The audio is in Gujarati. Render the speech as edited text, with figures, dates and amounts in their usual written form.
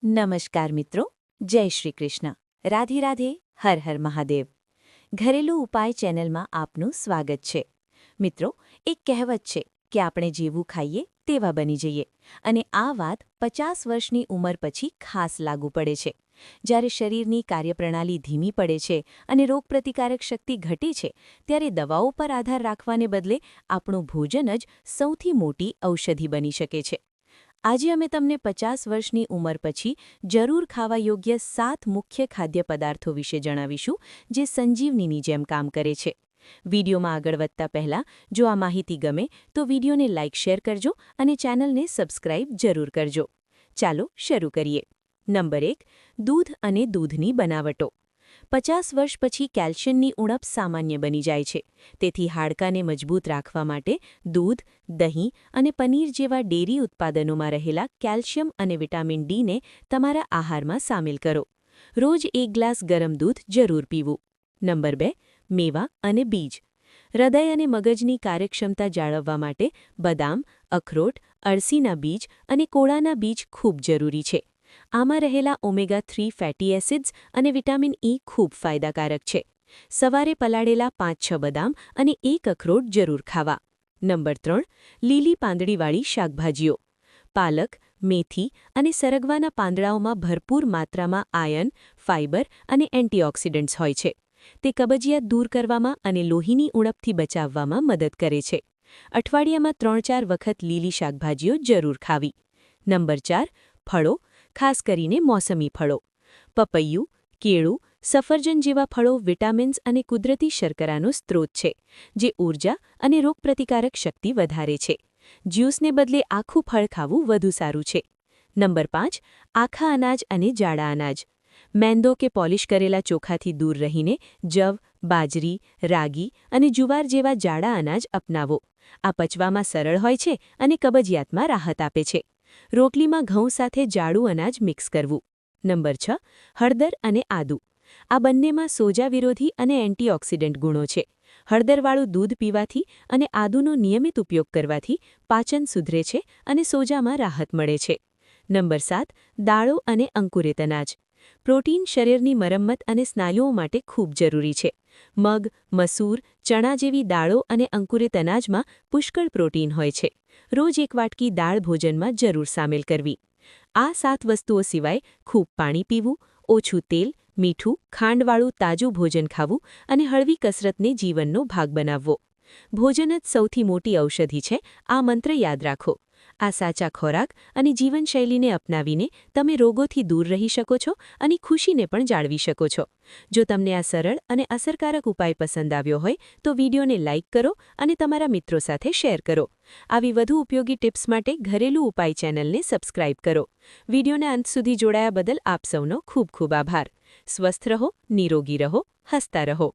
નમસ્કાર મિત્રો, જય શ્રી કૃષ્ણ, રાધે રાધે, હર હર મહાદેવ. ઘરેલું ઉપાય ચેનલમાં આપનું સ્વાગત છે. મિત્રો, એક કહેવત છે કે આપણે જેવું ખાઈએ તેવા બની જઈએ, અને આ વાત 50 વર્ષની ઉંમર પછી ખાસ લાગુ પડે છે. જ્યારે શરીરની કાર્યપ્રણાલી ધીમી પડે છે અને રોગપ્રતિકારક શક્તિ ઘટે છે, ત્યારે દવાઓ પર આધાર રાખવાને બદલે આપણું ભોજન જ સૌથી મોટી ઔષધિ બની શકે છે. આજે અમે તમને 50 વર્ષની ઉંમર પછી જરૂર ખાવા યોગ્ય 7 મુખ્ય ખાદ્ય પદાર્થો વિશે જણાવીશું, જે સંજીવનીની જેમ કામ કરે છે. વિડીયોમાં આગળ વધતા પહેલા, જો આ માહિતી ગમે તો વિડીયોને લાઇક શેર કરજો અને ચેનલને સબસ્ક્રાઇબ જરૂર કરજો. ચાલો શરૂ કરીએ. નંબર 1. દૂધ અને દૂધની બનાવટો. 50 વર્ષ પછી કેલ્શિયમની ઉણપ સામાન્ય બની જાય છે. તેથી હાડકાને મજબૂત રાખવા માટે દૂધ, દહીં અને પનીર જેવા ડેરી ઉત્પાદનોમાં રહેલા કેલ્શિયમ અને વિટામિન ડીને તમારા આહારમાં સામેલ કરો. રોજ 1 ગ્લાસ ગરમ દૂધ જરૂર પીવું. નંબર 2. મેવા અને બીજ. હૃદય અને મગજની કાર્યક્ષમતા જાળવવા માટે બદામ, અખરોટ, અળસીના બીજ અને કોળાના બીજ ખૂબ જરૂરી છે. આમાં રહેલા ઓમેગા-3 ફેટી એસિડ્સ અને વિટામિન ઇ ખૂબ ફાયદાકારક છે. સવારે પલાળેલા 5-6 બદામ અને 1 અખરોટ જરૂર ખાવા. નંબર 3. લીલી પાંદડીવાળી શાકભાજીઓ. પાલક, મેથી અને સરગવાના પાંદડાઓમાં ભરપૂર માત્રામાં આયર્ન, ફાઇબર અને એન્ટીઓક્સિડન્ટ્સ હોય છે. તે કબજિયાત દૂર કરવામાં અને લોહીની ઉણપથી બચાવવામાં મદદ કરે છે. અઠવાડિયામાં 3-4 વખત લીલી શાકભાજીઓ જરૂર ખાવી. નંબર 4. ફળો, ખાસ કરીને મોસમી ફળો. પપૈયું, કેળું, સફરજન જેવા ફળો વિટામિન્સ અને કુદરતી શર્કરાનો સ્ત્રોત છે, જે ઊર્જા અને રોગપ્રતિકારક શક્તિ વધારે છે. જ્યુસને બદલે આખું ફળ ખાવું વધુ સારું છે. નંબર 5. આખા અનાજ અને જાડા અનાજ. મેંદો કે પોલિશ કરેલા ચોખાથી દૂર રહીને જવ, બાજરી, રાગી અને જુવાર જેવા જાડા અનાજ અપનાવો. આ પચવામાં સરળ હોય છે અને કબજિયાતમાં રાહત આપે છે. રોટલીમાં ઘઉં સાથે જાડું અનાજ મિક્સ કરવું. નંબર 6. હળદર અને આદુ. આ બંનેમાં સોજા વિરોધી અને એન્ટીઓક્સિડન્ટ ગુણો છે. હળદરવાળું દૂધ પીવાથી અને આદુનો નિયમિત ઉપયોગ કરવાથી પાચન સુધરે છે અને સોજામાં રાહત મળે છે. નંબર 7. દાળો અને અંકુરિત અનાજ. પ્રોટીન શરીરની મરમ્મત અને સ્નાયુઓ માટે ખૂબ જરૂરી છે. મગ, મસૂર, ચણા જેવી દાળો અને અંકુરિત અનાજમાં પુષ્કળ પ્રોટીન હોય છે. રોજ 1 વાટકી દાળ ભોજનમાં જરૂર સામેલ કરવી. આ 7 વસ્તુઓ સિવાય ખૂબ પાણી પીવું, ઓછું તેલ, મીઠું, ખાંડવાળું તાજું ભોજન ખાવું અને હળવી કસરતને જીવનનો ભાગ બનાવવો. ભોજન જ સૌથી મોટી ઔષધિ છે, આ મંત્ર યાદ રાખો. આ સાચા ખોરાક અને જીવનશૈલીને અપનાવીને તમે રોગોથી દૂર રહી શકો છો અને ખુશીને પણ જાળવી શકો છો. જો તમને આ સરળ અને અસરકારક ઉપાય પસંદ આવ્યો હોય તો વિડીયોને લાઇક કરો અને તમારા મિત્રો સાથે શેર કરો. આવી વધુ ઉપયોગી ટિપ્સ માટે ઘરેલું ઉપાય ચેનલને સબસ્ક્રાઇબ કરો. વિડીયોના અંત સુધી જોડાયા બદલ આપ સૌનો ખૂબ ખૂબ આભાર. સ્વસ્થ રહો, નિરોગી રહો, હસતા રહો.